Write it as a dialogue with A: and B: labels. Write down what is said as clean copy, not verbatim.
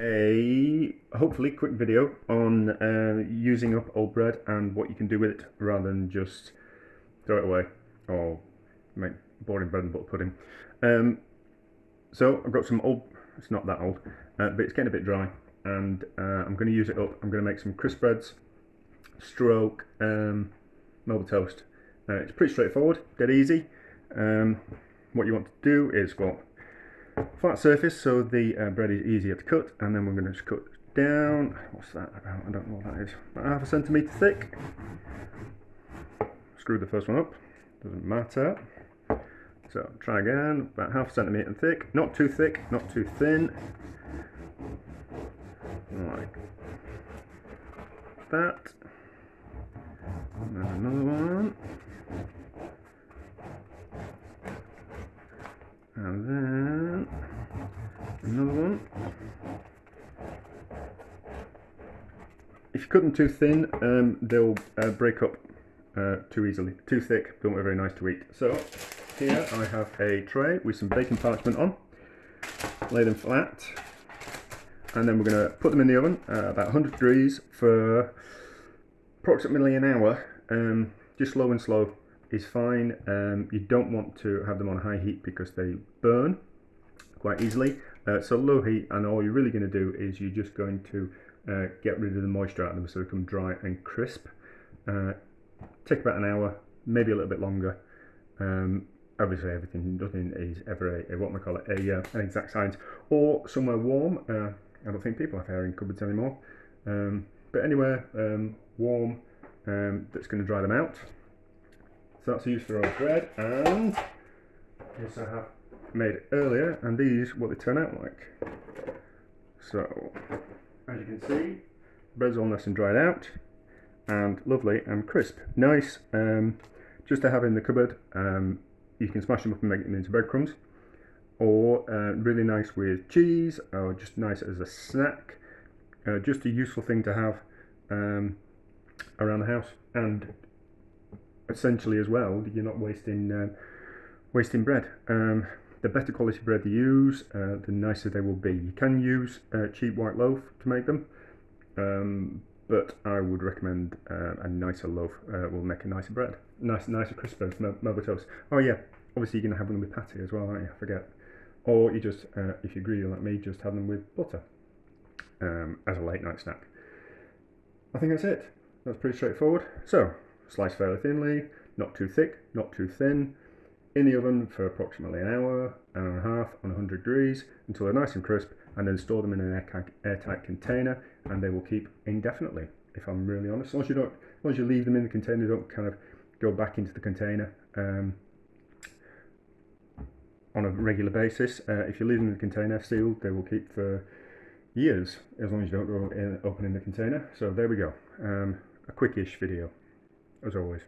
A: a hopefully quick video on using up old bread and what you can do with it rather than just throw it away or make boring bread and butter pudding. So I've got some old, it's not that old, but it's getting a bit dry, and I'm going to use it up. I'm going to make some crisp breads, stroke Melba toast. It's pretty straightforward, dead easy. What you want to do is, well, flat surface so the bread is easier to cut, and then we're going to just cut down. What's that about? I don't know what that is. About half a centimetre thick. Screw the first one up, doesn't matter. So try again, about half a centimetre thick, not too thick, not too thin. Like that. And then another one. And then another one. If you cut them too thin, they'll break up too easily. Too thick, don't look very nice to eat. So here I have a tray with some baking parchment on. Lay them flat, and then we're going to put them in the oven about 100 degrees for approximately an hour. Just low and slow is fine. You don't want to have them on high heat because they burn quite easily. So low heat, and all you're really going to do is you're just going to get rid of the moisture out of them so they become dry and crisp. Take about an hour, maybe a little bit longer. Obviously nothing is ever a what we call it, an exact science, or somewhere warm. I don't think people have air in cupboards anymore, but anywhere warm that's going to dry them out. So that's used for our bread, and this I have made earlier, and these what they turn out like. So as you can see, bread's all nice and dried out and lovely and crisp, nice. Just to have in the cupboard. You can smash them up and make them into breadcrumbs, or really nice with cheese, or just nice as a snack. Just a useful thing to have around the house, and essentially as well, you're not wasting wasting bread. The better quality bread you use, the nicer they will be. You can use cheap white loaf to make them, but I would recommend a nicer loaf will make a nicer bread. Nicer crisper Melba toast. Oh yeah, obviously you're going to have them with pate as well, aren't you? I forget. Or you just, if you're greedy like me, just have them with butter as a late night snack. I think that's it. That's pretty straightforward. So, slice fairly thinly, not too thick, not too thin. In the oven for approximately an hour and a half on 100 degrees until they're nice and crisp, and then store them in an airtight container, and they will keep indefinitely, if I'm really honest. As long as you leave them in the container, don't kind of go back into the container on a regular basis. If you leave them in the container sealed, they will keep for years, as long as you don't go opening the container. So there we go, a quickish video, as always.